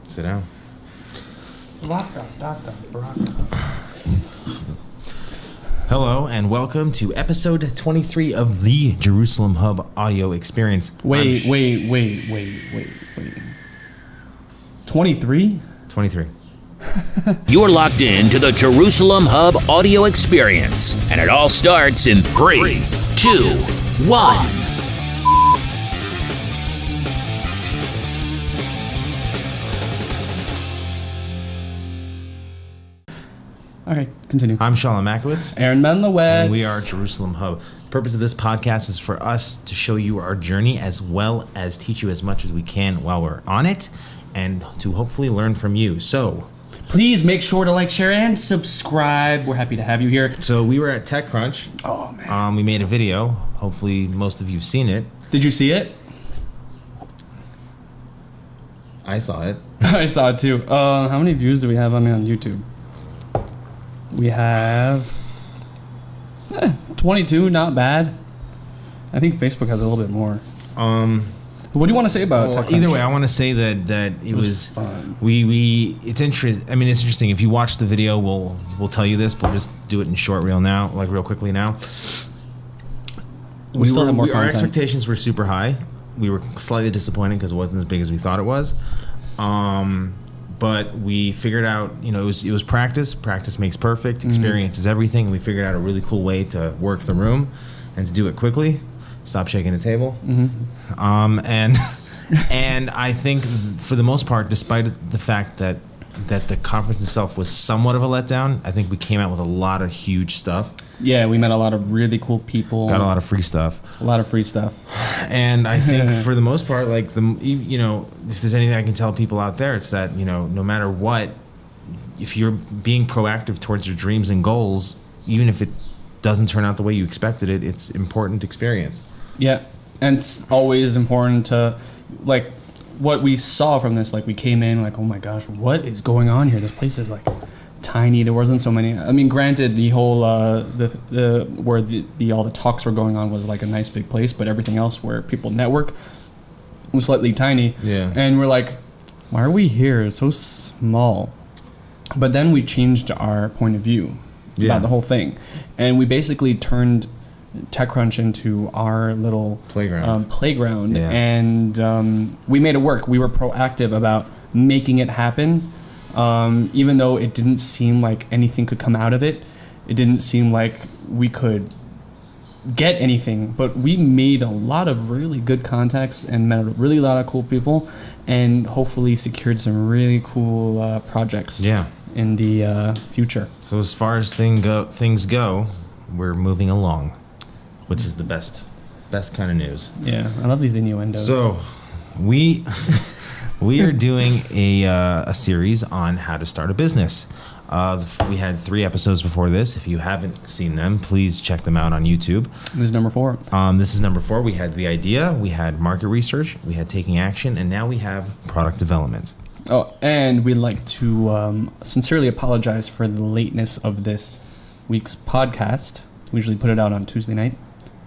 Sit down. Hello and welcome to episode 23 of the Jerusalem Hub audio experience. Wait. 23? 23. You're locked in to the Jerusalem Hub audio experience, and it all starts in 3, 2, 1. All right, continue. I'm Shalom Makowitz. Aaron Menlowitz. And we are Jerusalem Hub. The purpose of this podcast is for us to show you our journey as well as teach you as much as we can while we're on it and to hopefully learn from you. So please make sure to like, share, and subscribe. We're happy to have you here. So we were at TechCrunch. Oh, man. We made a video. Hopefully most of you have seen it. Did you see it? I saw it. I saw it too. How many views do we have on YouTube? We have 22, not bad. I think Facebook has a little bit more. What do you want to say about TechCrunch? Either way, I want to say that it was fun. It's interesting. I mean, it's interesting. If you watch the video, we'll tell you this, but we'll just do it in short, real quickly now. We still have more content. Our expectations were super high. We were slightly disappointed because it wasn't as big as we thought it was. But we figured out, it was practice. Practice makes perfect. Experience is everything. And we figured out a really cool way to work the room and to do it quickly. Stop shaking the table. And I think for the most part, despite the fact that the conference itself was somewhat of a letdown, I think we came out with a lot of huge stuff. Yeah, we met a lot of really cool people. Got a lot of free stuff. And I think for the most part, if there's anything I can tell people out there, it's that, no matter what, if you're being proactive towards your dreams and goals, even if it doesn't turn out the way you expected it, it's important experience. Yeah, and it's always important to, what we saw from this, we came in, oh my gosh, what is going on here? This place is, tiny. There wasn't so many. I mean, granted, the whole all the talks were going on was a nice big place, but everything else where people network was slightly tiny. Yeah. And we're like, why are we here? It's so small. But then we changed our point of view about the whole thing, and we basically turned TechCrunch into our little playground. Yeah. And we made it work. We were proactive about making it happen. Even though it didn't seem like anything could come out of it, it didn't seem like we could get anything, but we made a lot of really good contacts and met a really lot of cool people, and hopefully secured some really cool projects in the future. So as far as things go, we're moving along, which is the best kind of news. Yeah, I love these innuendos. So we are doing a series on how to start a business. We had 3 episodes before this. If you haven't seen them, please check them out on YouTube. This is number 4. This is number 4. We had the idea, we had market research, we had taking action, and now we have product development. Oh, and we'd like to sincerely apologize for the lateness of this week's podcast. We usually put it out on Tuesday night,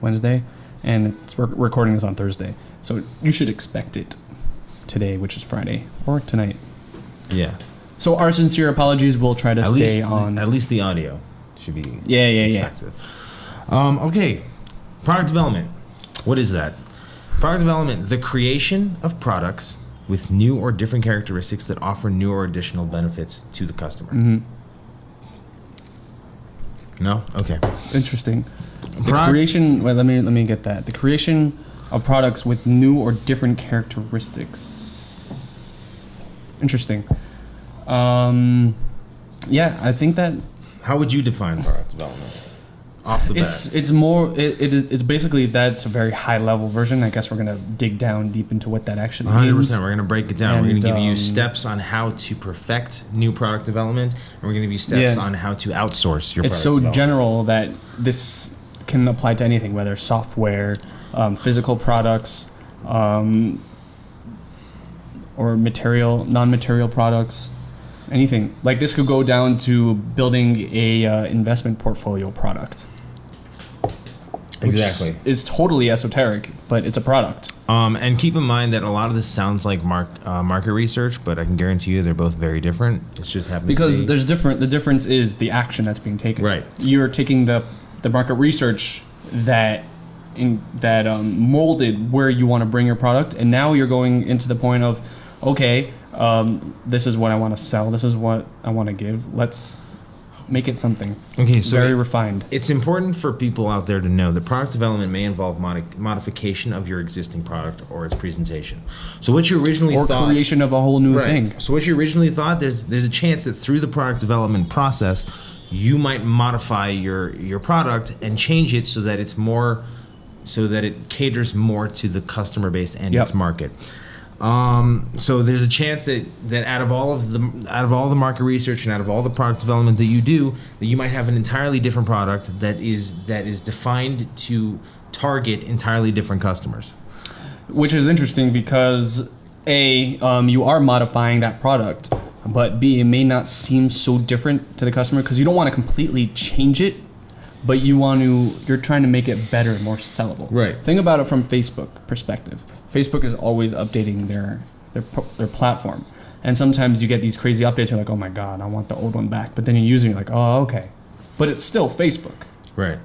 Wednesday, and we're recording this on Thursday. So you should expect it today, which is Friday, or tonight. Yeah. So our sincere apologies. We'll try to stay on. At least the audio should be expected. Okay. Product development. What is that? Product development, the creation of products with new or different characteristics that offer new or additional benefits to the customer. Mm-hmm. No? Okay. Interesting. The creation. Wait, let me get that. The creation of products with new or different characteristics. Interesting. Yeah, I think that. How would you define product development? Off the bat. It's basically that's a very high level version. I guess we're gonna dig down deep into what that actually means. 100%. We're gonna break it down. And we're gonna give you steps on how to perfect new product development, and we're gonna give you steps on how to outsource your. It's so general that this can apply to anything, whether software, physical products, or non-material products. Anything like this could go down to building a investment portfolio product. Exactly. It's totally esoteric, but it's a product. And keep in mind that a lot of this sounds like market research, but I can guarantee you they're both very different. It's just happens because to be. there's different. The difference is the action that's being taken. Right. You're taking the market research that molded where you want to bring your product, and now you're going into the point of, okay, this is what I want to sell. This is what I want to give. Let's make it something very refined. It's important for people out there to know that product development may involve modification of your existing product or its presentation. So what you originally thought... Or creation of a whole new thing. So what you originally thought, there's a chance that through the product development process, you might modify your product and change it so that it's more... so that it caters more to the customer base and its market. So there's a chance that out of all the market research and out of all the product development that you do, that you might have an entirely different product that is defined to target entirely different customers. Which is interesting because A, you are modifying that product, but B, it may not seem so different to the customer because you don't want to completely change it, but you're trying to make it better, more sellable. Right. Think about it from Facebook perspective. Facebook is always updating their platform. And sometimes you get these crazy updates, you're like, oh my God, I want the old one back. But then you use it, you're like, oh, okay. But it's still Facebook. Right.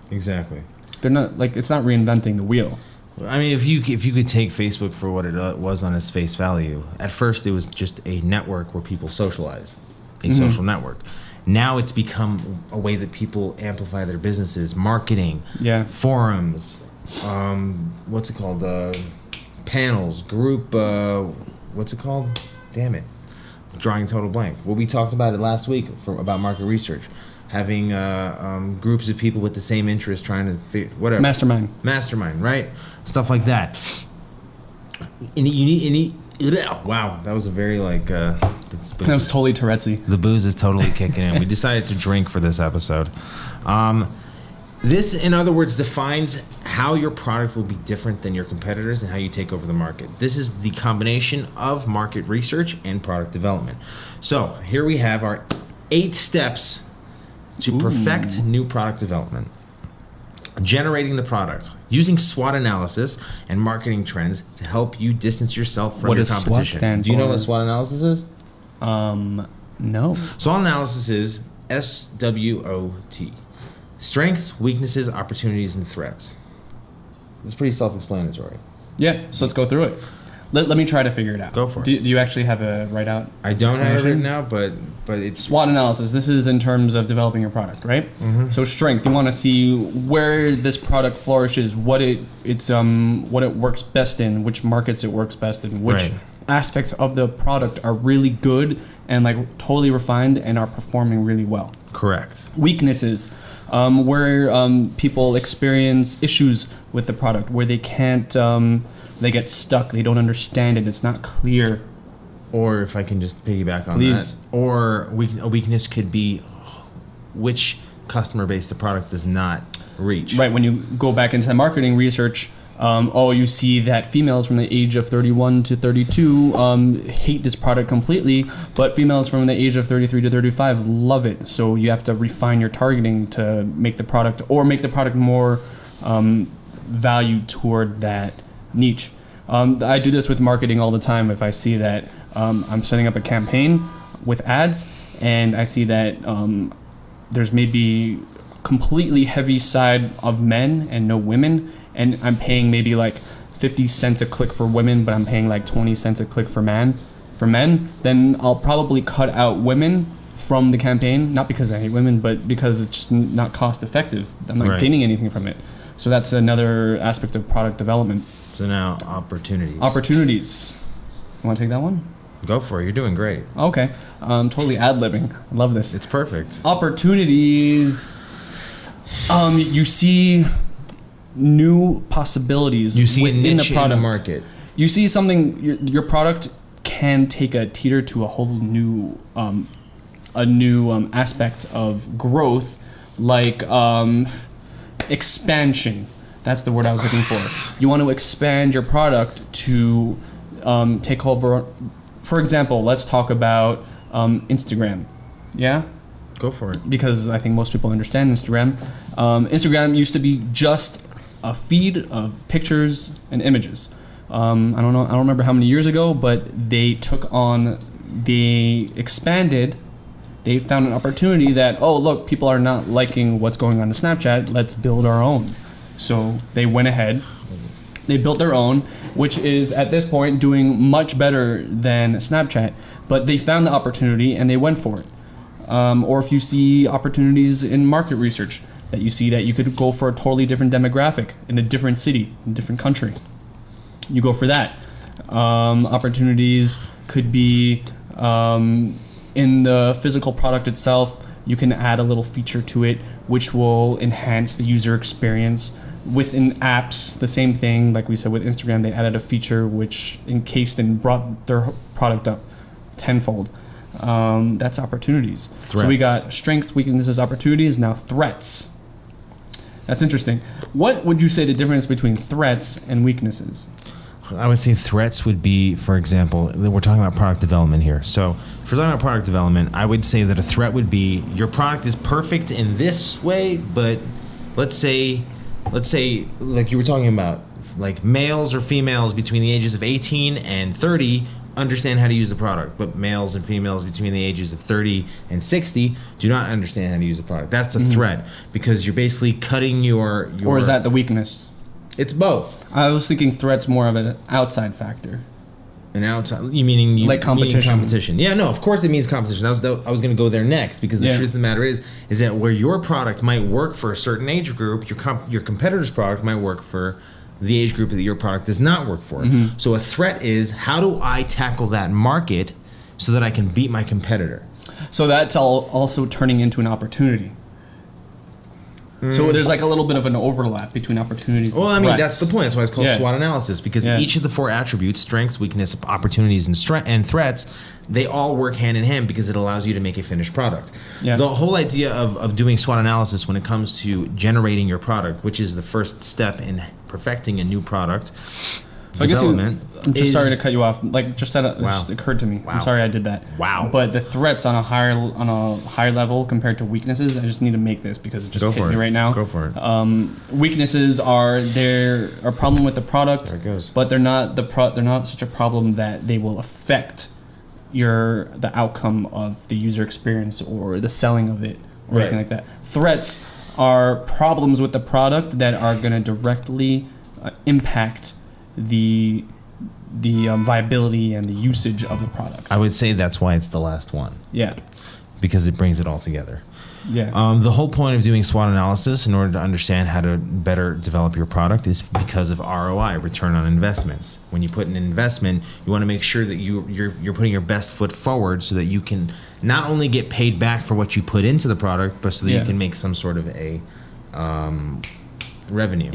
Exactly. They're not, like, it's not reinventing the wheel. I mean, if you could take Facebook for what it was on its face value, at first it was just a network where people socialize, social network. Now it's become a way that people amplify their businesses, marketing, forums, what's it called? Panels, group, what's it called? Damn it. Drawing a total blank. Well, we talked about it last week about market research. Having groups of people with the same interest trying to figure, whatever. Mastermind, right? Stuff like that. And you need wow, that was a very that was totally Tourette'sy. The booze is totally kicking in. We decided to drink for this episode. This, in other words, defines how your product will be different than your competitors and how you take over the market. This is the combination of market research and product development. So here we have our 8 steps to perfect new product development. Generating the product, using SWOT analysis and marketing trends to help you distance yourself from your competition. What does SWOT stand for? Do you know what SWOT analysis is? No. SWOT analysis is SWOT. Strengths, weaknesses, opportunities, and threats. It's pretty self-explanatory. Yeah, so let's go through it. Let me try to figure it out. Go for it. Do you actually have a write-out? I don't have it written out, but it's... SWOT analysis. This is in terms of developing your product, right? Mm-hmm. So strength, you want to see where this product flourishes, what it works best in, which markets it works best in, which aspects of the product are really good and like totally refined and are performing really well. Correct. Weaknesses, where people experience issues with the product, where they can't... they get stuck. They don't understand it. It's not clear. Or if I can just piggyback on that. Or a weakness could be which customer base the product does not reach. Right. When you go back into the marketing research, you see that females from the age of 31 to 32 hate this product completely, but females from the age of 33 to 35 love it. So you have to refine your targeting to make the product more valued toward that niche. I do this with marketing all the time. If I see that I'm setting up a campaign with ads and I see that there's maybe completely heavy side of men and no women, and I'm paying maybe like 50 cents a click for women, but I'm paying like 20 cents a click for men, then I'll probably cut out women from the campaign, not because I hate women, but because it's just not cost effective. I'm not gaining anything from it. So that's another aspect of product development. So now opportunities. You want to take that one? Go for it. You're doing great. Okay. Totally ad-libbing. I love this. It's perfect. Opportunities. You see new possibilities within the product. In the market. You see something, your product can take a teeter to a whole new aspect of growth, like expansion. That's the word I was looking for. You want to expand your product to take over. For example, let's talk about Instagram. Yeah? Go for it. Because I think most people understand Instagram. Instagram used to be just a feed of pictures and images. I don't remember how many years ago, but they expanded. They found an opportunity that, oh, look, people are not liking what's going on in Snapchat. Let's build our own. So they went ahead. They built their own, which is at this point doing much better than Snapchat. But they found the opportunity and they went for it. Or if you see opportunities in market research, that you see that you could go for a totally different demographic in a different city, in a different country, you go for that. Opportunities could be in the physical product itself. You can add a little feature to it which will enhance the user experience. Within apps, the same thing. Like we said with Instagram, they added a feature which encased and brought their product up tenfold. That's opportunities. Threats. So we got strengths, weaknesses, opportunities. Now threats. That's interesting. What would you say the difference between threats and weaknesses? I would say threats would be, for example, we're talking about product development here. So if we're talking about product development, I would say that a threat would be your product is perfect in this way, but let's say like you were talking about, like males or females between the ages of 18 and 30 understand how to use the product, but males and females between the ages of 30 and 60 do not understand how to use the product. That's a threat, because you're basically cutting your... Or is that the weakness? It's both. I was thinking threats more of an outside factor. An outside, you meaning like competition? Meaning competition. Yeah, no, of course it means competition. I was going to go there next, because the truth of the matter is that where your product might work for a certain age group, your competitor's product might work for the age group that your product does not work for. Mm-hmm. So a threat is, how do I tackle that market so that I can beat my competitor? So that's also turning into an opportunity. So there's like a little bit of an overlap between opportunities and threats. I mean, that's the point. That's why it's called SWOT analysis, because each of the four attributes, strengths, weakness, opportunities, and threats, they all work hand in hand, because it allows you to make a finished product. Yeah. The whole idea of doing SWOT analysis when it comes to generating your product, which is the first step in perfecting a new product, I guess I'm just sorry to cut you off. Like, just occurred to me. Wow. I'm sorry I did that. Wow. But the threats on a higher level compared to weaknesses, I just need to make this because it just hit me right now. Go for it. Weaknesses are they're a problem with the product, there it goes. But they're not they're not such a problem that they will affect the outcome of the user experience or the selling of it or anything like that. Threats are problems with the product that are going to directly impact the viability and the usage of the product. I would say that's why it's the last one. Yeah. Because it brings it all together. Yeah. The whole point of doing SWOT analysis in order to understand how to better develop your product is because of ROI, return on investments. When you put an investment, you want to make sure that you're putting your best foot forward so that you can not only get paid back for what you put into the product, but so that you can make some sort of a revenue.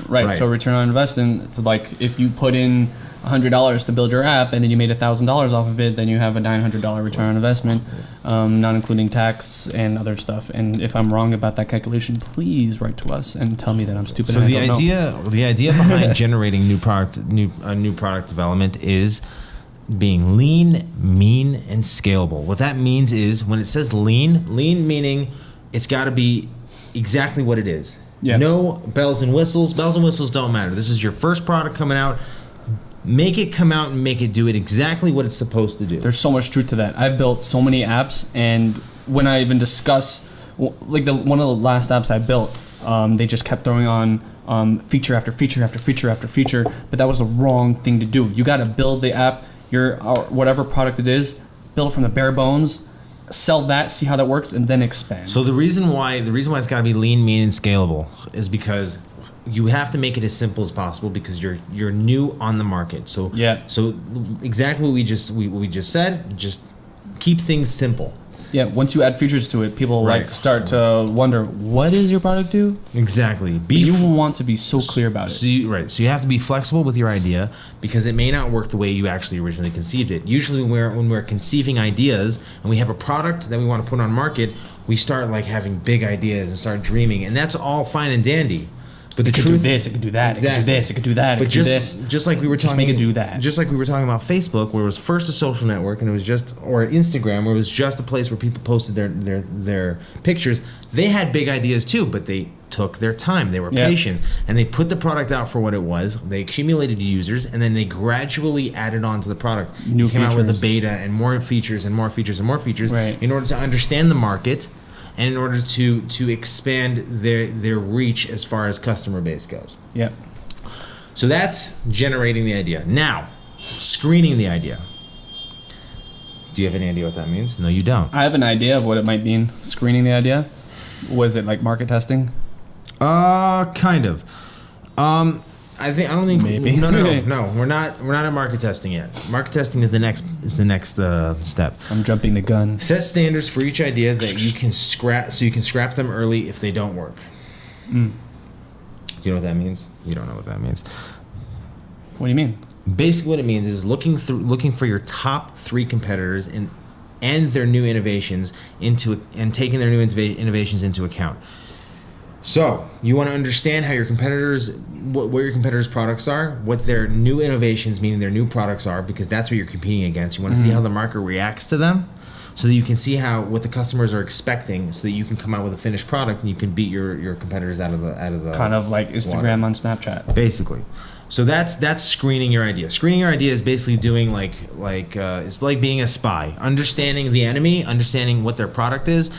Right. So return on investment, it's like if you put in $100 to build your app and then you made $1,000 off of it, then you have a $900 return on investment, not including tax and other stuff. And if I'm wrong about that calculation, please write to us and tell me that I'm stupid. So the idea behind generating new product development is being lean, mean, and scalable. What that means is, when it says lean meaning it's got to be exactly what it is. Yeah. No bells and whistles. Bells and whistles don't matter. This is your first product coming out. Make it come out and make it do it exactly what it's supposed to do. There's so much truth to that. I've built so many apps, and when I even discuss, like one of the last apps I built, they just kept throwing on feature after feature after feature after feature, but that was the wrong thing to do. You got to build the app, whatever product it is, build it from the bare bones, sell that, see how that works, and then expand. So the reason why it's got to be lean, mean, and scalable is because you have to make it as simple as possible, because you're new on the market. So So exactly what we just said, just keep things simple. Yeah, once you add features to it, people start to wonder, what does your product do? Exactly. You want to be so clear about it. So you have to be flexible with your idea, because it may not work the way you actually originally conceived it. Usually when we're conceiving ideas and we have a product that we want to put on market, we start like having big ideas and start dreaming, and that's all fine and dandy. But the truth, do this, it could do that, exactly. it could do this, it could do that, it could do this. Just like we were talking, just make it do that. Just like we were talking about Facebook, where it was first a social network, and it was just, or Instagram, where it was just a place where people posted their pictures. They had big ideas too, but they took their time. They were patient, and they put the product out for what it was. They accumulated users, and then they gradually added on to the product. They came out with a beta and more features and more features and more features in order to understand the market and in order to expand their reach as far as customer base goes. Yeah. So that's generating the idea. Now, screening the idea. Do you have any idea what that means? No, you don't. I have an idea of what it might mean. Screening the idea. Was it like market testing? Kind of. I don't think. Maybe. No. We're not at market testing yet. Market testing is the next step. I'm jumping the gun. Set standards for each idea that you can scrap, so you can scrap them early if they don't work. Do you know what that means? You don't know what that means. What do you mean? Basically, what it means is looking for your top 3 competitors and their new innovations taking their new innovations into account. So you want to understand how your competitors, what your competitors' products are, what their new innovations, meaning their new products are, because that's what you're competing against. You want to see how the market reacts to them, so that you can see what the customers are expecting, so that you can come out with a finished product and you can beat your competitors out of the kind of like Instagram on Snapchat, basically. So that's screening your idea. Screening your idea is basically doing it's like being a spy, understanding the enemy, understanding what their product is,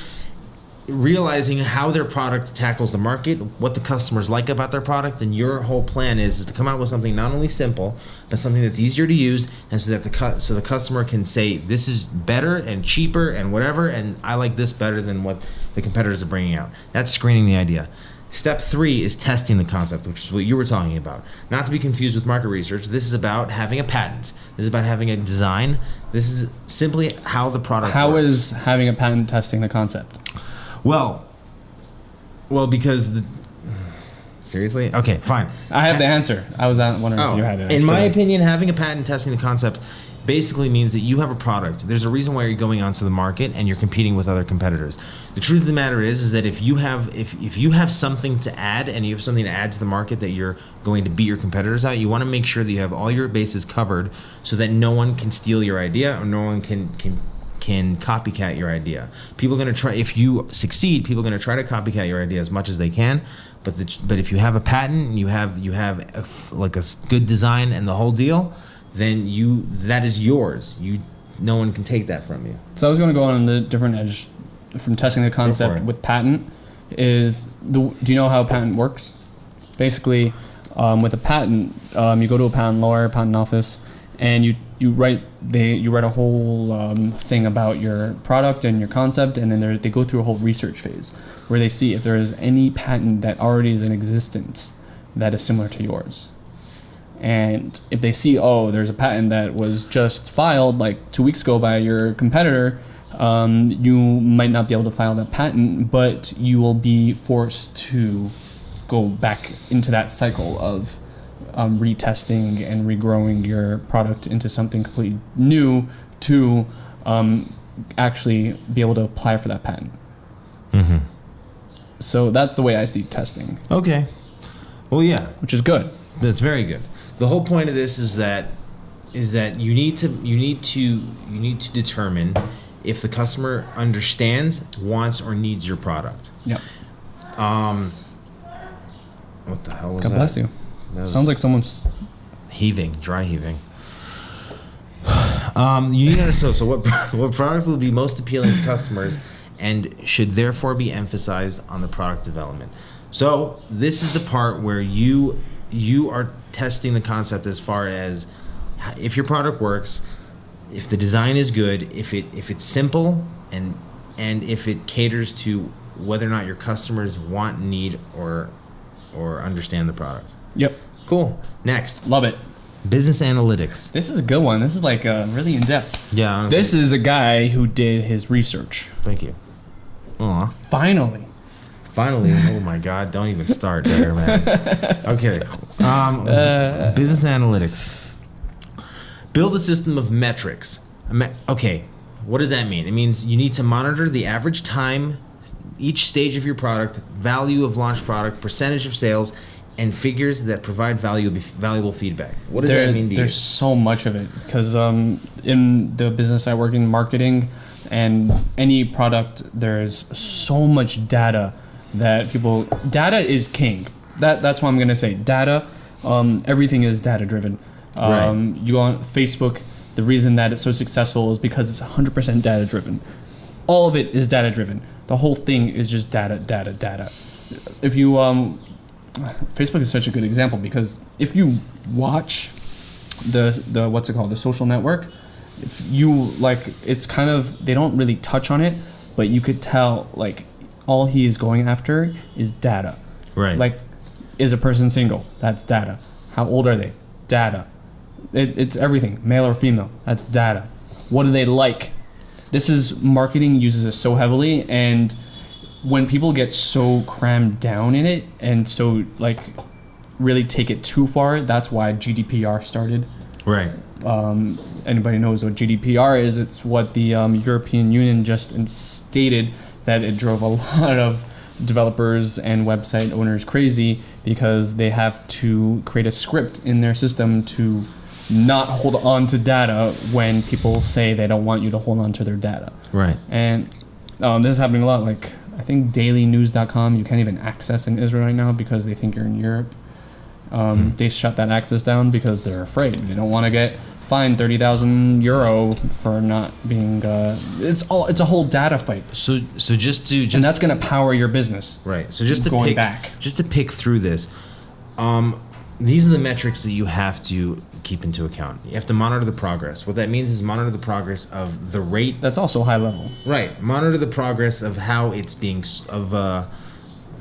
realizing how their product tackles the market, what the customers like about their product, and your whole plan is to come out with something not only simple, but something that's easier to use, and so that the customer can say, this is better and cheaper and whatever, and I like this better than what the competitors are bringing out. That's screening the idea. Step 3 is testing the concept, which is what you were talking about. Not to be confused with market research. This is about having a patent. This is about having a design. This is simply how the product works. How is having a patent testing the concept? Well, because seriously? Okay, fine. I have the answer. I was wondering if you had it. In my opinion, having a patent testing the concept basically means that you have a product. There's a reason why you're going onto the market and you're competing with other competitors. The truth of the matter is that if you have something to add and you have something to add to the market that you're going to beat your competitors out, you want to make sure that you have all your bases covered so that no one can steal your idea or no one can copycat your idea. People are going to try. If you succeed, people are going to try to copycat your idea as much as they can. But if you have a patent and you have a good design and the whole deal, then that is yours. No one can take that from you. So I was going to go on the different edge from testing the concept with patent. Do you know how a patent works? Basically, with a patent, you go to a patent lawyer, patent office, and you write a whole thing about your product and your concept, and then they go through a whole research phase where they see if there is any patent that already is in existence that is similar to yours. And if they see, there's a patent that was just filed like 2 weeks ago by your competitor, you might not be able to file that patent, but you will be forced to go back into that cycle of retesting and regrowing your product into something completely new to actually be able to apply for that patent. Mm-hmm. So that's the way I see testing. Okay. Well, yeah. Which is good. That's very good. The whole point of this is that you need to determine if the customer understands, wants, or needs your product. Yep. What the hell was that? God bless you. Sounds like someone's dry heaving. You need to understand. So what products will be most appealing to customers and should therefore be emphasized on the product development. So this is the part where you are testing the concept as far as if your product works, if the design is good, if it's simple, and if it caters to whether or not your customers want, need, or understand the product. Yep. Cool. Next. Love it. Business analytics. This is a good one. This is like really in depth. Yeah. Honestly. This is a guy who did his research. Thank you. Aw. Finally. Oh my God! Don't even start there, man. Okay. Business analytics. Build a system of metrics. Okay. What does that mean? It means you need to monitor the average time, each stage of your product, value of launched product, percentage of sales, and figures that provide valuable feedback. What does that mean to you? There's so much of it because in the business I work in, marketing and any product, there's so much data that data is king. That's what I'm gonna say. Data, everything is data driven. You go on Facebook. The reason that it's so successful is because it's 100% data driven. All of it is data driven. The whole thing is just data. If you Facebook is such a good example because if you watch the what's it called, the social network, if you it's kind of, they don't really touch on it, but you could tell all he is going after is data. Right. Is a person single? That's data. How old are they? Data. It's everything, male or female. That's data. What do they like? This is marketing uses it so heavily, and when people get so crammed down in it and so really take it too far, that's why GDPR started. Right. Anybody knows what GDPR is? It's what the European Union just stated, that it drove a lot of developers and website owners crazy because they have to create a script in their system to not hold on to data when people say they don't want you to hold on to their data. Right. And this is happening a lot. I think dailynews.com, you can't even access in Israel right now because they think you're in Europe. They shut that access down because they're afraid. They don't want to get fined 30,000 euro for not being. It's a whole data fight. So just and that's going to power your business. Right. So just to pick through this, these are the metrics that you have to keep into account. You have to monitor the progress. What that means is monitor the progress of the rate. That's also high level. Right. Monitor the progress of how it's being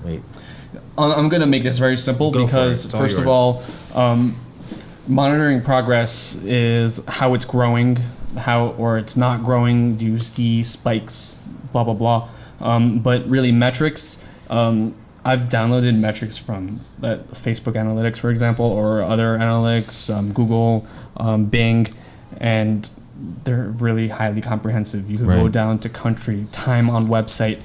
wait. I'm going to make this very simple because first of all, monitoring progress is how it's growing, or it's not growing. Do you see spikes? Blah blah blah. But really metrics. I've downloaded metrics from Facebook Analytics, for example, or other analytics, Google, Bing, and they're really highly comprehensive. You could go down to country, time on website,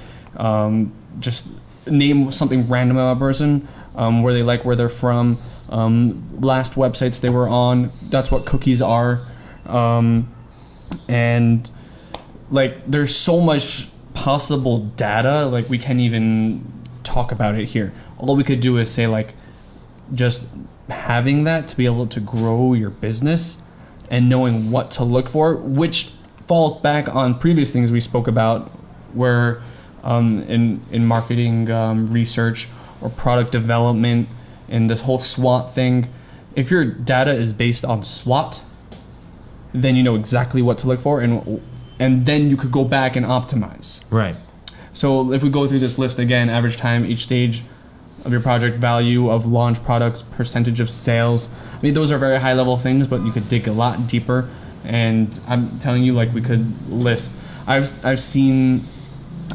just name something random about a person, where they're from, last websites they were on. That's what cookies are, and there's so much possible data. We can't even talk about it here. All we could do is say just having that to be able to grow your business and knowing what to look for, which falls back on previous things we spoke about, where in marketing research or product development and this whole SWOT thing. If your data is based on SWOT, then you know exactly what to look for, and then you could go back and optimize. Right. So if we go through this list again, average time, each stage of your project, value of launch products, percentage of sales. I mean, those are very high level things, but you could dig a lot deeper. And I'm telling you, we could list. I've seen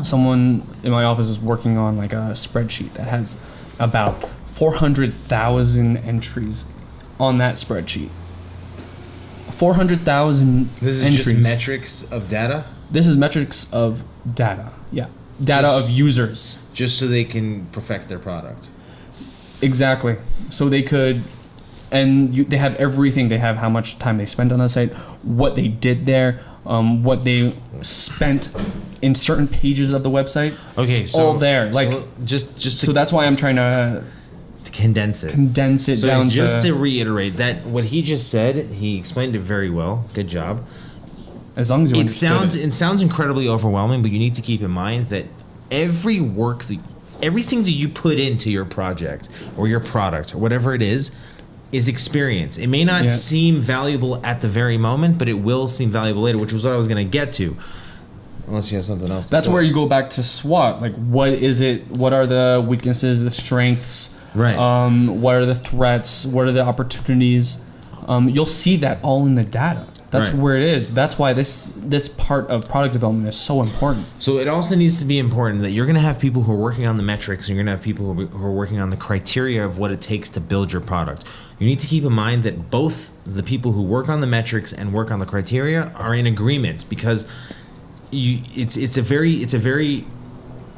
someone in my office is working on a spreadsheet that has about 400,000 entries on that spreadsheet. 400,000 This is entries. just metrics of data? This is metrics of data, yeah. Data of users. Just so they can perfect their product. Exactly. So they could, and they have everything. They have how much time they spent on the site, what they did there, what they spent in certain pages of the website. Okay, it's all there. So that's why I'm trying to condense it so down just to reiterate that what he just said, he explained it very well. Good job. As long as you understood it sounds incredibly overwhelming, but you need to keep in mind that everything that you put into your project or your product or whatever it is experience. It may not seem valuable at the very moment, but it will seem valuable later, which was what I was going to get to. Unless you have something else. That's where you go back to SWOT. What is it? What are the weaknesses, the strengths? Right. What are the threats? What are the opportunities? You'll see that all in the data. That's where it is. That's why this part of product development is so important. So it also needs to be important that you're going to have people who are working on the metrics, and you're going to have people who are working on the criteria of what it takes to build your product. You need to keep in mind that both the people who work on the metrics and work on the criteria are in agreement, because it's a very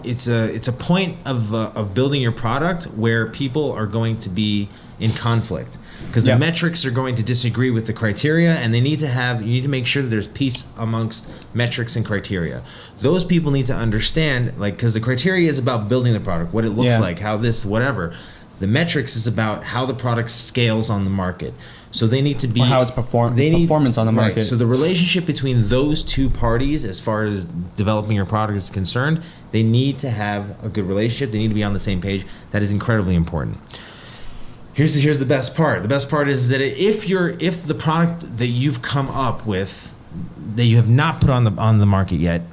it's a point of building your product where people are going to be in conflict, because the metrics are going to disagree with the criteria, and you need to make sure that there's peace amongst metrics and criteria. Those people need to understand, like, because the criteria is about building the product, what it looks like, how this, whatever. The metrics is about how the product scales on the market. So they need to be... Or how it's performance on the market. Right. So the relationship between those two parties, as far as developing your product is concerned, they need to have a good relationship. They need to be on the same page. That is incredibly important. Here's the best part. The best part is that if the product that you've come up with, that you have not put on the market yet,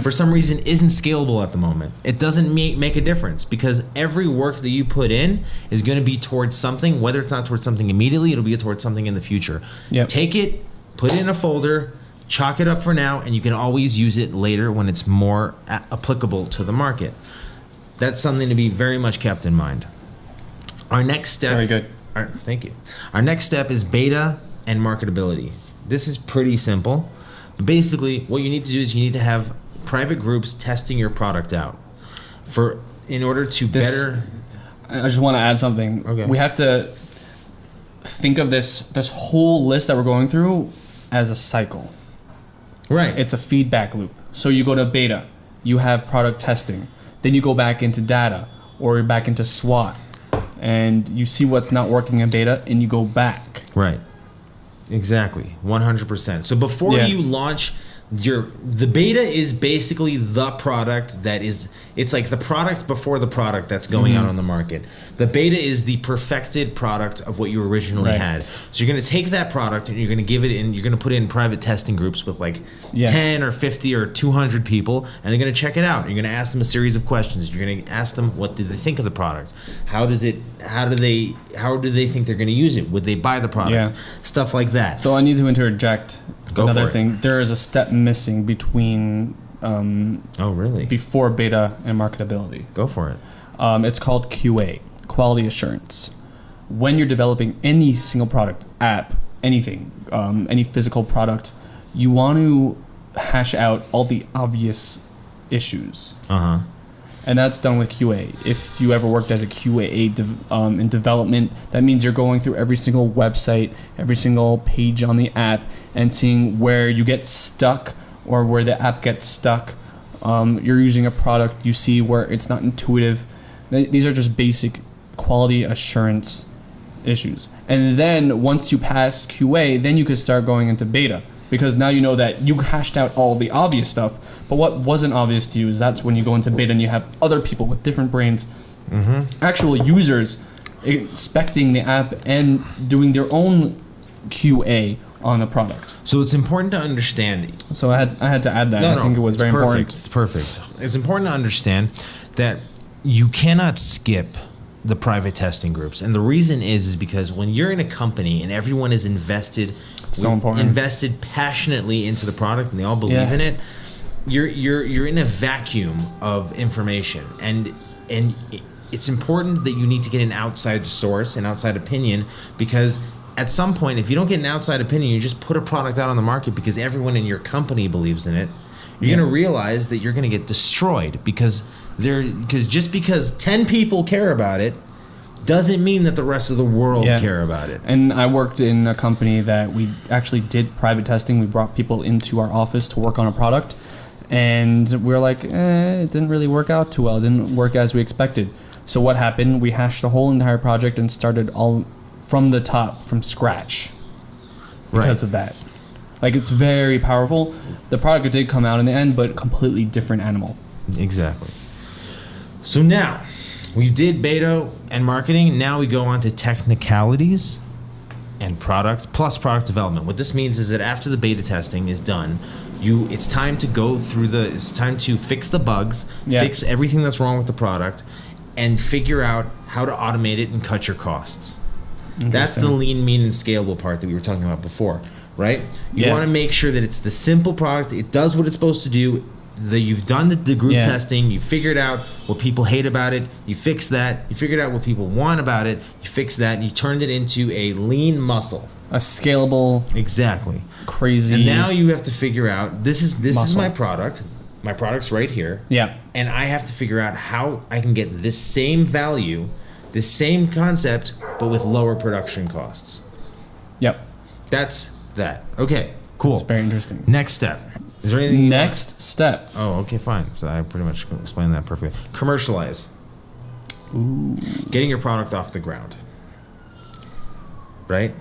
for some reason isn't scalable at the moment, it doesn't make a difference, because every work that you put in is going to be towards something. Whether it's not towards something immediately, it'll be towards something in the future. Take it, put it in a folder, chalk it up for now, and you can always use it later when it's more applicable to the market. That's something to be very much kept in mind. Our next step... Very good. Thank you. Our next step is beta and marketability. This is pretty simple. Basically, what you need to do is you need to have private groups testing your product out in order to better... I just want to add something. Okay. We have to think of this whole list that we're going through as a cycle. Right. It's a feedback loop. So you go to beta, you have product testing, then you go back into data, or back into SWOT, and you see what's not working in beta, and you go back. Right. Exactly. 100%. So before you launch the beta is basically the product that is, it's like the product before the product that's going out on the market. The beta is the perfected product of what you originally had. So you're going to take that product and you're going to give it in, you're going to put it in private testing groups with like 10 or 50 or 200 people, and they're going to check it out. You're going to ask them a series of questions. You're going to ask them, what do they think of the product? How do they think they're going to use it? Would they buy the product? Stuff like that. So I need to interject. Go Another for it. thing, there is a step missing between oh really? Before beta and marketability. Go for it. It's called QA, quality assurance. When you're developing any single product, app, anything, any physical product, you want to hash out all the obvious issues. And that's done with QA. If you ever worked as a QA in development, that means you're going through every single website, every single page on the app, and seeing where you get stuck or where the app gets stuck. You're using a product, you see where it's not intuitive. These are just basic quality assurance issues. And then once you pass QA, then you can start going into beta. Because now you know that you hashed out all the obvious stuff, but what wasn't obvious to you is that's when you go into beta and you have other people with different brains, actual users inspecting the app and doing their own QA on the product. So it's important to understand. So I had to add that. I think it was very important. It's perfect. It's important to understand that you cannot skip the private testing groups, and the reason is because when you're in a company and everyone is invested passionately into the product and they all believe in it, you're in a vacuum of information, and it's important that you need to get an outside source, an outside opinion, because at some point, if you don't get an outside opinion, you just put a product out on the market because everyone in your company believes in it, you're going to realize that you're going to get destroyed because just because 10 people care about it doesn't mean that the rest of the world care about it. And I worked in a company that we actually did private testing. We brought people into our office to work on a product, and we were like, it didn't really work out too well. It didn't work as we expected. So what happened? We hashed the whole entire project and started all from the top, from scratch, because of that. Like, it's very powerful. The product did come out in the end, but completely different animal. Exactly. So now, we did beta and marketing. Now we go on to technicalities and product development. What this means is that after the beta testing is done, it's time to go through it's time to fix the bugs, fix everything that's wrong with the product, and figure out how to automate it and cut your costs. That's the lean, mean, and scalable part that we were talking about before, right? You want to make sure that it's the simple product. It does what it's supposed to do. You've done the group testing. You figured out what people hate about it. You fixed that. You figured out what people want about it. You fixed that, and you turned it into a lean muscle. A scalable, exactly, crazy. And now you have to figure out this is my product. my product's right here. Yeah. And I have to figure out how I can get this same value, this same concept, but with lower production costs. Yep. That's that. Okay, cool. It's very interesting. Next step. Is there anything? Next step. Oh, okay, fine. So I pretty much explained that perfectly. Commercialize. Ooh. Getting your product off the ground. Right?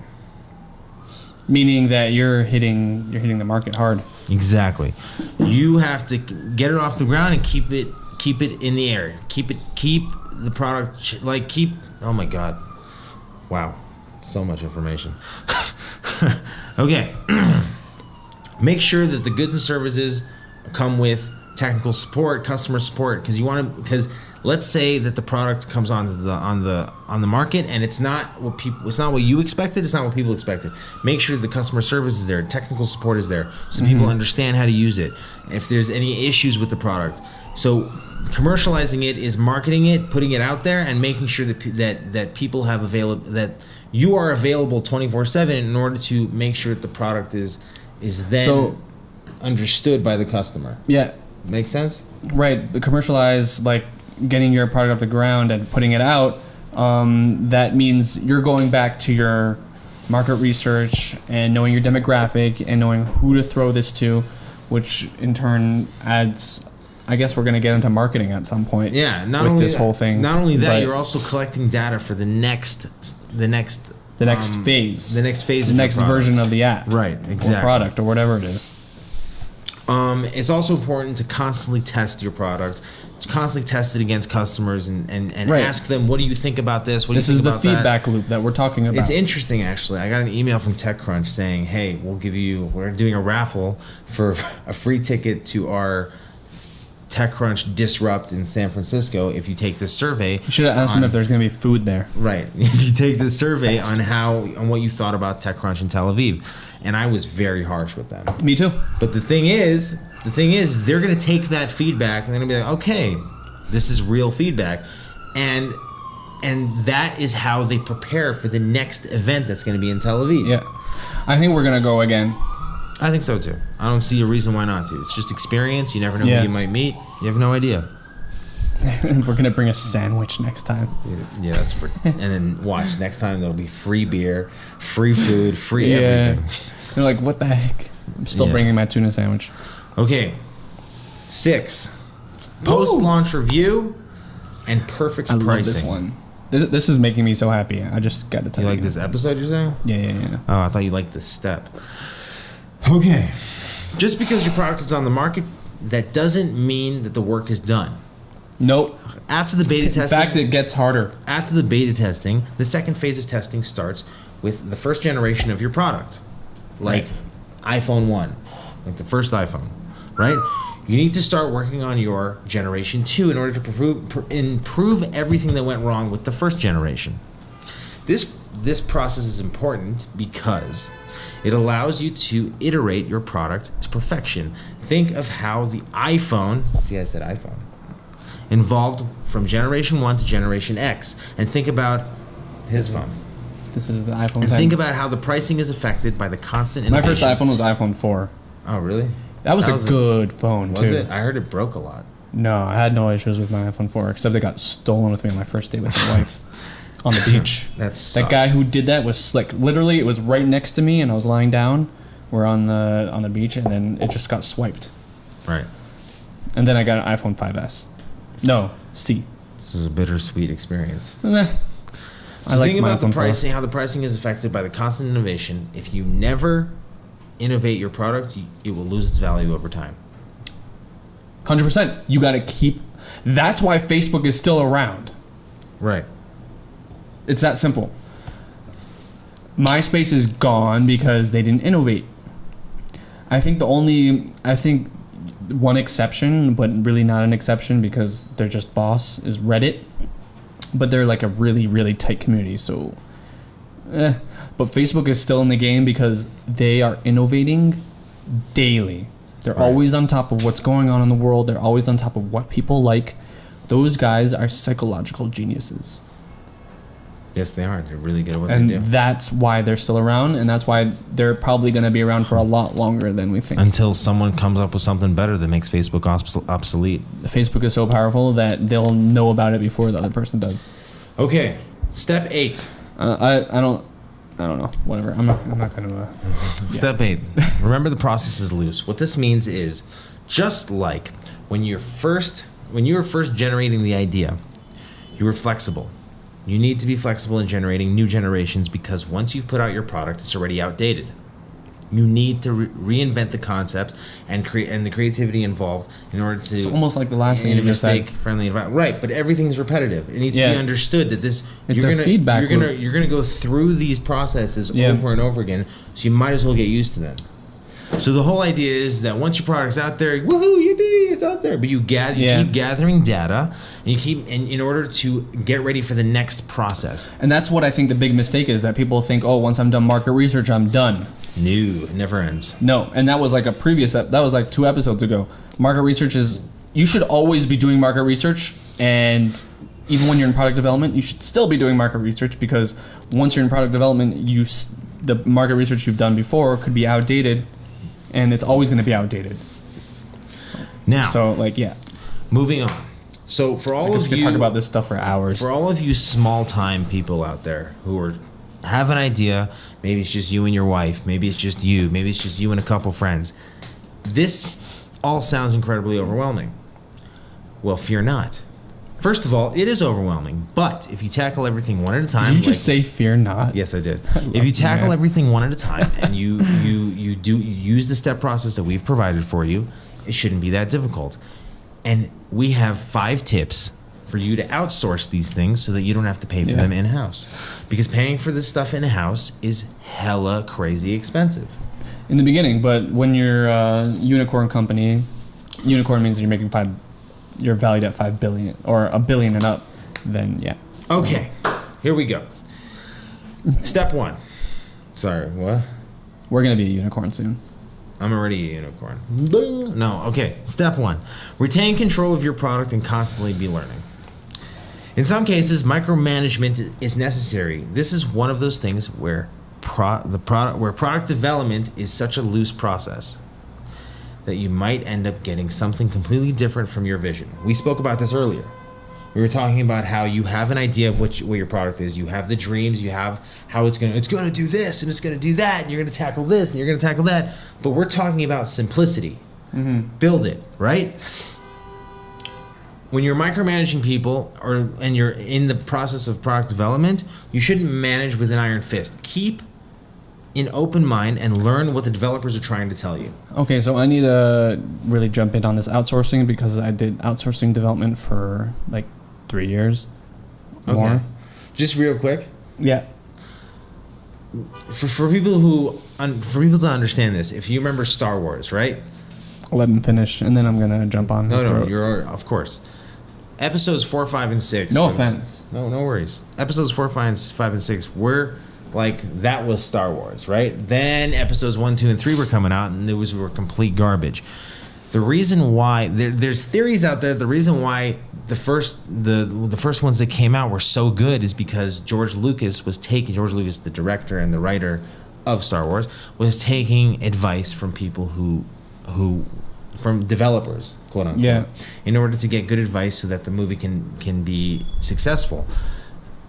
Meaning that you're hitting the market hard. Exactly. You have to get it off the ground and keep it in the air. Keep the product oh my god. Wow. So much information. Okay. Make sure that the goods and services come with technical support, customer support, because let's say that the product comes on the market and it's not what you expected, it's not what people expected. Make sure the customer service is there, technical support is there, so people understand how to use it. If there's any issues with the product, so commercializing it is marketing it, putting it out there, and making sure that people have that you are available 24/7 in order to make sure that the product is then understood by the customer. Yeah. Make sense? Right. The commercialize, like getting your product off the ground and putting it out, that means you're going back to your market research and knowing your demographic and knowing who to throw this to, which in turn adds, I guess we're going to get into marketing at some point. Yeah, whole thing. Not only that, you're also collecting data for the next phase. The next phase. The next version of the app. Right, exactly. Or product or whatever it is. It's also important to constantly test your product, to constantly test it against customers and right. ask them, what do you think about this? What do you this think is the feedback loop that we're talking about. It's interesting, actually. I got an email from TechCrunch saying, hey, we're doing a raffle for a free ticket to our TechCrunch Disrupt in San Francisco if you take this survey. You should have asked them if there's going to be food there. Right. If you take this survey on what you thought about TechCrunch in Tel Aviv. And I was very harsh with them. Me too. But the thing is, they're going to take that feedback and they're going to be like, okay, this is real feedback. And that is how they prepare for the next event that's going to be in Tel Aviv. Yeah. I think we're going to go again. I think so too. I don't see a reason why not to. It's just experience. You never know who you might meet. You have no idea. And we're gonna bring a sandwich next time. Yeah, that's for. And then watch next time there'll be free beer, free food, free everything. You're like, what the heck? I'm still bringing my tuna sandwich. Okay. 6. Post-launch review and perfect pricing. I love this one. This is making me so happy. I just got to tell you. You like this episode, you're saying? Yeah. Oh, I thought you liked this step. Okay. Just because your product is on the market, that doesn't mean that the work is done. Nope. After the beta testing... In fact, it gets harder. After the beta testing, the second phase of testing starts with the first generation of your product. Like iPhone 1. Like the first iPhone. Right? You need to start working on your generation 2 in order to improve everything that went wrong with the first generation. This process is important because it allows you to iterate your product to perfection. Think of how the iPhone... See, I said iPhone. Evolved from generation 1 to generation X. And think about his phone. This is the iPhone 10. And think about how the pricing is affected by the constant innovation. My first iPhone was iPhone 4. Oh, really? That was a good phone, too. Was it? I heard it broke a lot. No, I had no issues with my iPhone 4, except it got stolen with me on my first date with my wife on the beach. That guy who did that was slick. Literally, it was right next to me, and I was lying down. We're on the beach, and then it just got swiped. Right. And then I got an iPhone 5S. No, C. This is a bittersweet experience. I like think about the pricing, 4. how the pricing is affected by the constant innovation. If you never innovate your product, it will lose its value over time. 100%. You got to keep... That's why Facebook is still around. Right. It's that simple. MySpace is gone because they didn't innovate. I think one exception, but really not an exception because they're just boss, is Reddit. But they're like a really, really tight community, so... But Facebook is still in the game because they are innovating daily. They're always on top of what's going on in the world. They're always on top of what people like. Those guys are psychological geniuses. Yes, they are. They're really good at what they And do. that's why they're still around, and that's why they're probably going to be around for a lot longer than we think. Until someone comes up with something better that makes Facebook obsolete. Facebook is so powerful that they'll know about it before the other person does. Okay, step 8. I don't know. Whatever. I'm not gonna. Step 8. Remember, the process is loose. What this means is, just like when you were first generating the idea, you were flexible. You need to be flexible in generating new generations, because once you've put out your product, it's already outdated. You need to reinvent the concept and the creativity involved in order to. It's almost like the last thing you just said. Mistake-friendly environment. Right, but everything's repetitive. It needs to be understood that this. It's a feedback loop. You're gonna go through these processes over and over again, so you might as well get used to them. So the whole idea is that once your product's out there, woohoo, yippee, it's out there. But you keep gathering data, and in order to get ready for the next process. And that's what I think the big mistake is, that people think, oh, once I'm done market research, I'm done. No, it never ends. No, and that was like that was like 2 episodes ago. Market research you should always be doing market research, and even when you're in product development, you should still be doing market research, because once you're in product development, the market research you've done before could be outdated. And it's always going to be outdated. Now, moving on. So for all of you, we could talk about this stuff for hours. For all of you small-time people out there who have an idea, maybe it's just you and your wife, maybe it's just you and a couple friends. This all sounds incredibly overwhelming. Well, fear not. First of all, it is overwhelming, but if you tackle everything one at a time... Did you just say fear not? Yes, I did. If you tackle everything one at a time and you use the step process that we've provided for you, it shouldn't be that difficult. And we have 5 tips for you to outsource these things so that you don't have to pay for them in-house. Because paying for this stuff in-house is hella crazy expensive. In the beginning, but when you're a unicorn company, unicorn means you're valued at $5 billion or $1 billion and up, then yeah. Okay, here we go. Step 1. Sorry, what? We're gonna be a unicorn soon. I'm already a unicorn. No, okay. Step 1. Retain control of your product and constantly be learning. In some cases, micromanagement is necessary. This is one of those things where product development is such a loose process that you might end up getting something completely different from your vision. We spoke about this earlier. We were talking about how you have an idea of what your product is. You have the dreams. You have how it's gonna do this and it's gonna do that, and you're gonna tackle this and you're gonna tackle that. But we're talking about simplicity. Mm-hmm. Build it, right? When you're micromanaging people and you're in the process of product development, you shouldn't manage with an iron fist. Keep an open mind and learn what the developers are trying to tell you. Okay, so I need to really jump in on this outsourcing, because I did outsourcing development for like 3 years more. Okay. Just real quick. Yeah. For people to understand this, if you remember Star Wars, right? I'll let him finish, and then I'm gonna jump on. No, you're of course. Episodes 4, 5, and 6. No offense. No worries. Episodes 4, 5, and 6 were like, that was Star Wars, right? Then episodes 1, 2, and 3 were coming out, and those were complete garbage. The reason why there's theories out there. The reason why the first ones that came out were so good is because George Lucas, the director and the writer of Star Wars, was taking advice from people from developers, quote unquote, in order to get good advice so that the movie can be successful.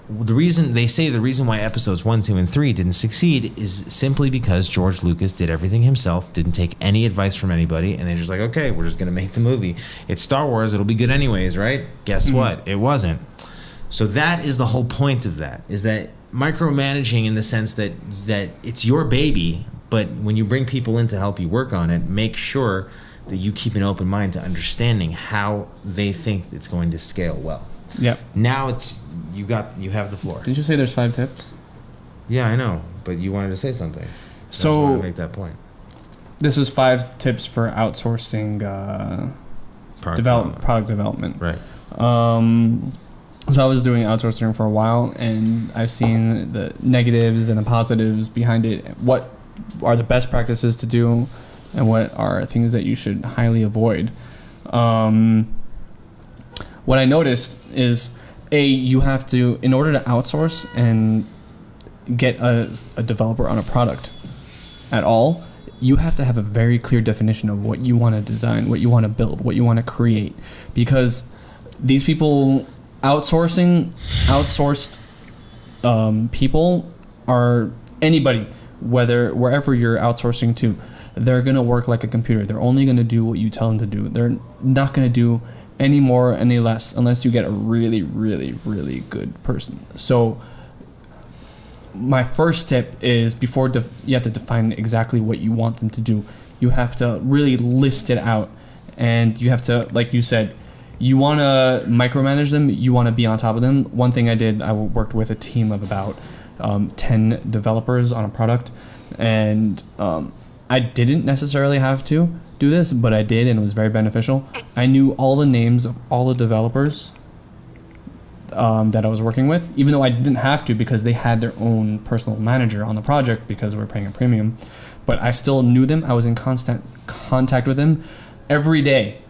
The reason why episodes 1, 2, and 3 didn't succeed is simply because George Lucas did everything himself, didn't take any advice from anybody, and they're just like, okay, we're just gonna make the movie. It's Star Wars, it'll be good anyways, right? Guess what? It wasn't. So that is the whole point of that, is that micromanaging, in the sense that it's your baby, but when you bring people in to help you work on it, make sure that you keep an open mind to understanding how they think it's going to scale well. Yep. Now you have the floor. Did you say there's 5 tips? Yeah, I know, but you wanted to say something. So I wanted to make that point. This is 5 tips for outsourcing product development. Right. So I was doing outsourcing for a while, and I've seen the negatives and the positives behind it. What are the best practices to do, and what are things that you should highly avoid? What I noticed is you have to, in order to outsource and get a developer on a product at all, you have to have a very clear definition of what you want to design, what you want to build, what you want to create. Because these people outsourced people are anybody, wherever you're outsourcing to, they're going to work like a computer. They're only going to do what you tell them to do. They're not going to do any more, any less, unless you get a really, really, really good person. So my first tip is you have to define exactly what you want them to do. You have to really list it out, and you have to, like you said, you want to micromanage them. You want to be on top of them. One thing I did, I worked with a team of about 10 developers on a product, and I didn't necessarily have to do this, but I did, and it was very beneficial. I knew all the names of all the developers that I was working with, even though I didn't have to because they had their own personal manager on the project because we were paying a premium. But I still knew them. I was in constant contact with them every day.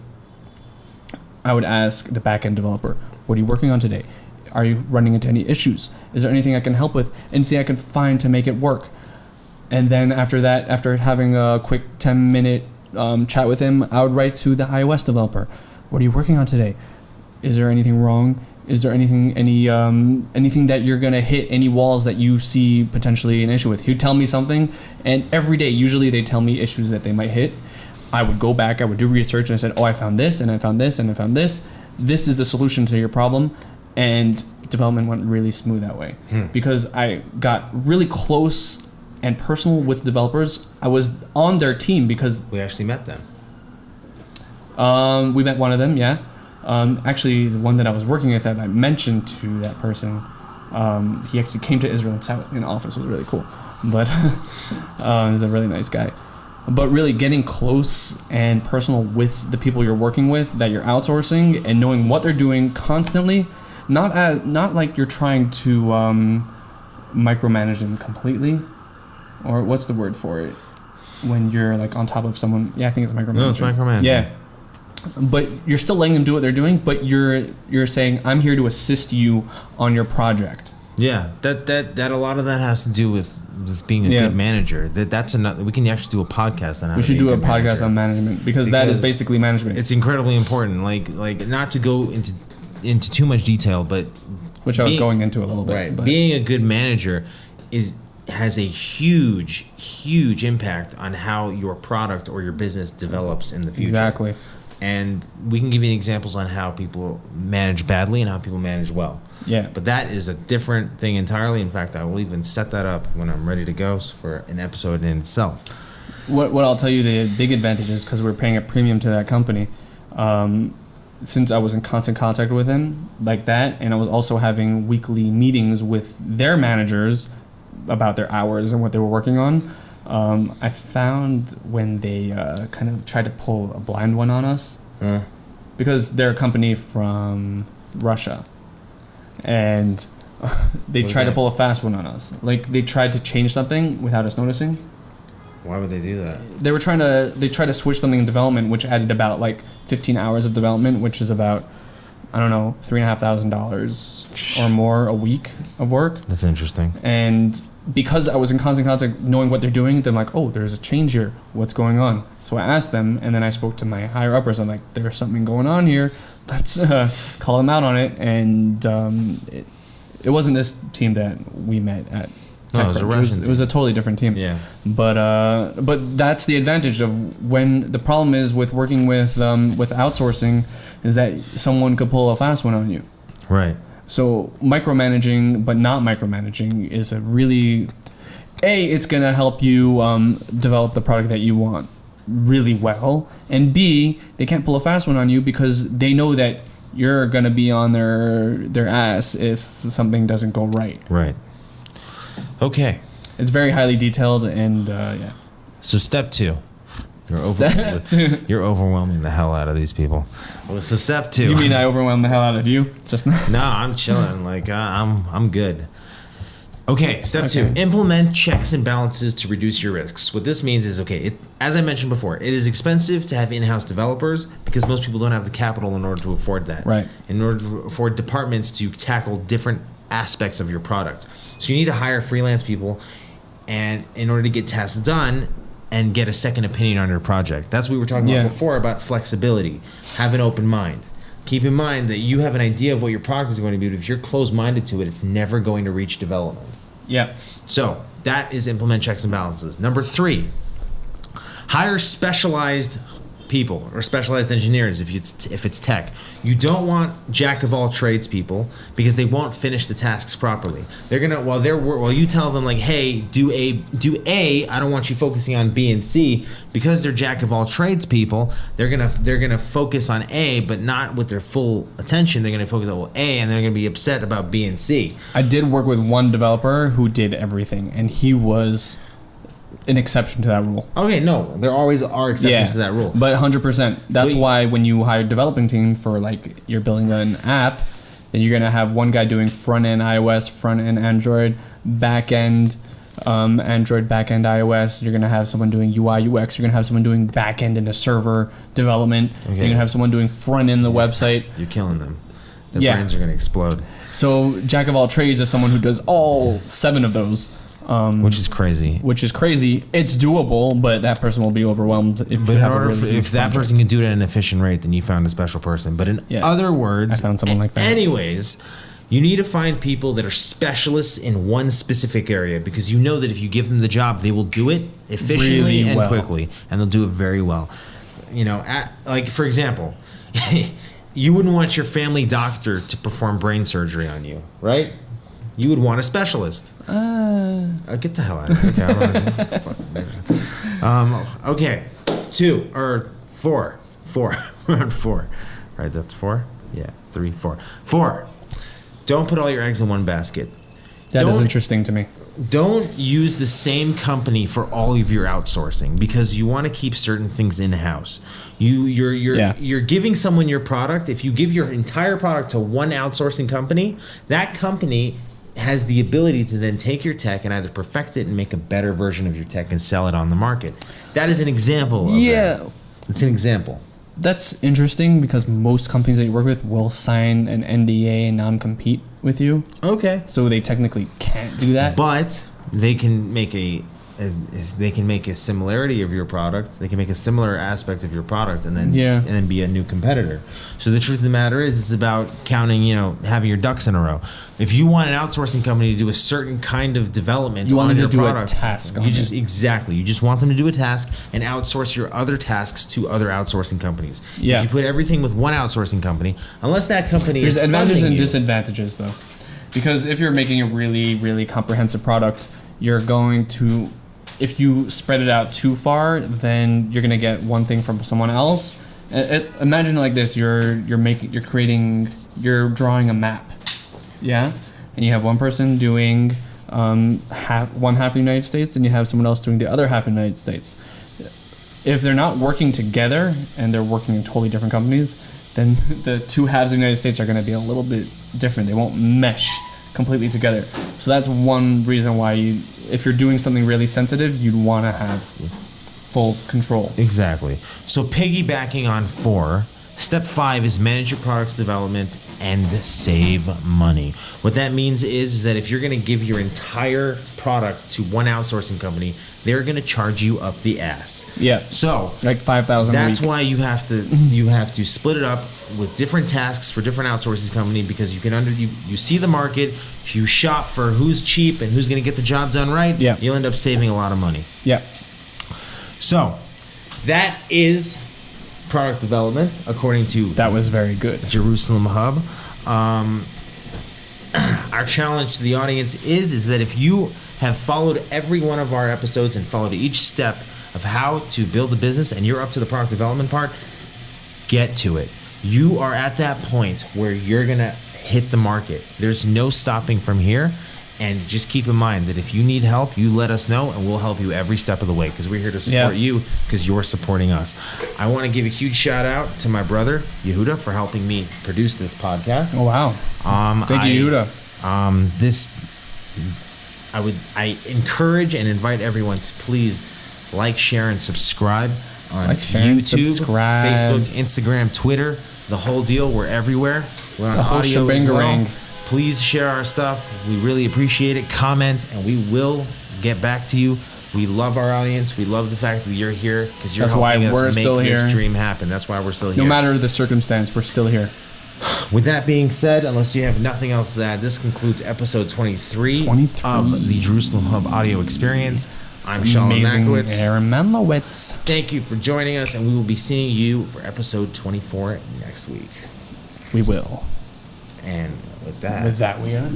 I would ask the back-end developer, what are you working on today? Are you running into any issues? Is there anything I can help with? Anything I can find to make it work? And then after that, after having a quick 10-minute chat with him, I would write to the iOS developer. What are you working on today? Is there anything wrong? Is there anything that you're gonna hit, any walls that you see potentially an issue with? He'd tell me something, and every day, usually they tell me issues that they might hit. I would go back, I would do research, and I said, I found this, and I found this, and I found this. This is the solution to your problem, and development went really smooth that way. Because I got really close and personal with developers. I was on their team because we actually met them. We met one of them, yeah. Actually, the one that I was working with that I mentioned to that person, he actually came to Israel and sat in the office. It was really cool. But he's a really nice guy. But really getting close and personal with the people you're working with, that you're outsourcing, and knowing what they're doing constantly, not like you're trying to micromanage them completely, or what's the word for it? When you're like on top of someone. Yeah, I think it's micromanaging. No, it's micromanaging. Yeah. But you're still letting them do what they're doing, but you're saying, I'm here to assist you on your project. Yeah, that a lot of that has to do with being a good manager. That's another. We can actually do a podcast on how. We should do a podcast on management because that is basically management. It's incredibly important. Like not to go into too much detail, but which I was going into a little bit. Right, being a good manager has a huge impact on how your product or your business develops in the future. Exactly. And we can give you examples on how people manage badly and how people manage well. Yeah. But that is a different thing entirely. In fact, I will even set that up when I'm ready to go for an episode in itself. What I'll tell you, the big advantage is because we're paying a premium to that company. Since I was in constant contact with them like that, and I was also having weekly meetings with their managers about their hours and what they were working on, I found when they kind of tried to pull a blind one on us, because they're a company from Russia, and they tried to pull a fast one on us. Like they tried to change something without us noticing. Why would they do that? They tried to switch something in development, which added about like 15 hours of development, which is about, I don't know, $3,500 or more a week of work. That's interesting. And because I was in constant contact knowing what they're doing, they're like, there's a change here. What's going on? So I asked them, and then I spoke to my higher uppers. I'm like, there's something going on here. Let's call them out on it. And it wasn't this team that we met at. No, it was a totally different team. Yeah. But that's the advantage of when the problem is with working with outsourcing is that someone could pull a fast one on you. Right. So micromanaging, but not micromanaging, is a really, it's going to help you develop the product that you want really well. And B, they can't pull a fast one on you because they know that you're going to be on their ass if something doesn't go right. Right. Okay. It's very highly detailed and yeah. So step 2. You're overwhelming the hell out of these people. Well, so step 2. You mean I overwhelmed the hell out of you just now? No, I'm chilling. Like I'm good. Okay, step 2. Implement checks and balances to reduce your risks. What this means is, as I mentioned before, it is expensive to have in-house developers because most people don't have the capital in order to afford that. Right. In order to afford departments to tackle different aspects of your product. So you need to hire freelance people and in order to get tasks done and get a second opinion on your project. That's what we were talking about before about flexibility. Have an open mind. Keep in mind that you have an idea of what your product is going to be, but if you're closed-minded to it, it's never going to reach development. Yeah. So that is implement checks and balances. Number 3, hire specialized people or specialized engineers if it's tech. You don't want jack of all trades people because they won't finish the tasks properly. They're gonna while you tell them like, hey, do A. I don't want you focusing on B and C because they're jack of all trades people. They're gonna focus on A, but not with their full attention. They're gonna focus on A, and they're gonna be upset about B and C. I did work with one developer who did everything, and he was an exception to that rule. Okay, no, there always are exceptions to that rule. But 100%. That's why when you hire a developing team for like you're building an app, then you're gonna have one guy doing front end iOS, front end Android, back end Android, back end iOS. You're gonna have someone doing UI UX. You're gonna have someone doing back end in the server development. Okay. You're gonna have someone doing front end the website. You're killing them. Their brains are gonna explode. So jack of all trades is someone who does all 7 of those. Which is crazy. It's doable, but that person will be overwhelmed if that person can do it at an efficient rate, then you found a special person. But in other words, I found someone like that. Anyways, you need to find people that are specialists in one specific area because you know that if you give them the job, they will do it efficiently and quickly, and they'll do it very well. You know, like for example, you wouldn't want your family doctor to perform brain surgery on you, right? You would want a specialist. Get the hell out of here. Okay. 2 or 4. We're on 4. Right, that's 4? Yeah, 3, 4. 4. Don't put all your eggs in one basket. That is interesting to me. Don't use the same company for all of your outsourcing because you want to keep certain things in-house. You're giving someone your product. If you give your entire product to one outsourcing company, that company has the ability to then take your tech and either perfect it and make a better version of your tech and sell it on the market. That is an example of that. It's an example. That's interesting because most companies that you work with will sign an NDA and non-compete with you. Okay. So they technically can't do that. But they can make a similarity of your product. They can make a similar aspect of your product and then be a new competitor. So the truth of the matter is it's about counting, having your ducks in a row. If you want an outsourcing company to do a certain kind of development on your product, you want them to do a task on it. Exactly. You just want them to do a task and outsource your other tasks to other outsourcing companies. Yeah. If you put everything with one outsourcing company, unless that company is funding you. There's advantages and disadvantages though. Because if you're making a really, really comprehensive product, you're going to... If you spread it out too far, then you're gonna get one thing from someone else. Imagine it like this: you're drawing a map, yeah, and you have one person doing one half of the United States, and you have someone else doing the other half of the United States. If they're not working together and they're working in totally different companies, then the two halves of the United States are gonna be a little bit different. They won't mesh completely together. So that's one reason why if you're doing something really sensitive, you'd want to have full control. Exactly. So piggybacking on 4, step 5 is manage your product's development and save money. What that means is that if you're going to give your entire product to one outsourcing company, they're going to charge you up the ass. Yeah. So like $5,000. That's why you have to split it up with different tasks for different outsourcing company because you see the market, you shop for who's cheap and who's going to get the job done right. Yeah. You'll end up saving a lot of money. Yeah. So that is product development according to that was very good Jerusalem Hub. Our challenge to the audience is that if you have followed every one of our episodes and followed each step of how to build a business and you're up to the product development part, get to it. You are at that point where you're gonna hit the market. There's no stopping from here. And just keep in mind that if you need help, you let us know and we'll help you every step of the way because we're here to support you because you're supporting us. I want to give a huge shout out to my brother, Yehuda, for helping me produce this podcast. Oh, wow. Thank you, Yehuda. I encourage and invite everyone to please like, share, and subscribe on YouTube, Facebook, Instagram, Twitter, the whole deal. We're everywhere. We're on audio as well. Please share our stuff. We really appreciate it. Comment, and we will get back to you. We love our audience. We love the fact that you're here because you're helping us make this dream happen. That's why we're still here. No matter the circumstance, we're still here. With that being said, unless you have nothing else to add, this concludes episode 23 of the Jerusalem Hub Audio Experience. I'm Shalom Makowitz. Aaron Menlowitz. Thank you for joining us, and we will be seeing you for episode 24 next week. We will. And with that we are.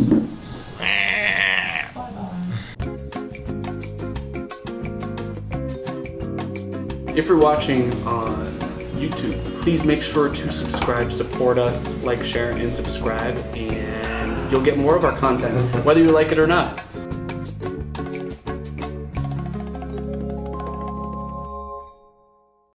If you're watching on YouTube, please make sure to subscribe, support us, like, share, and subscribe, and you'll get more of our content, whether you like it or not.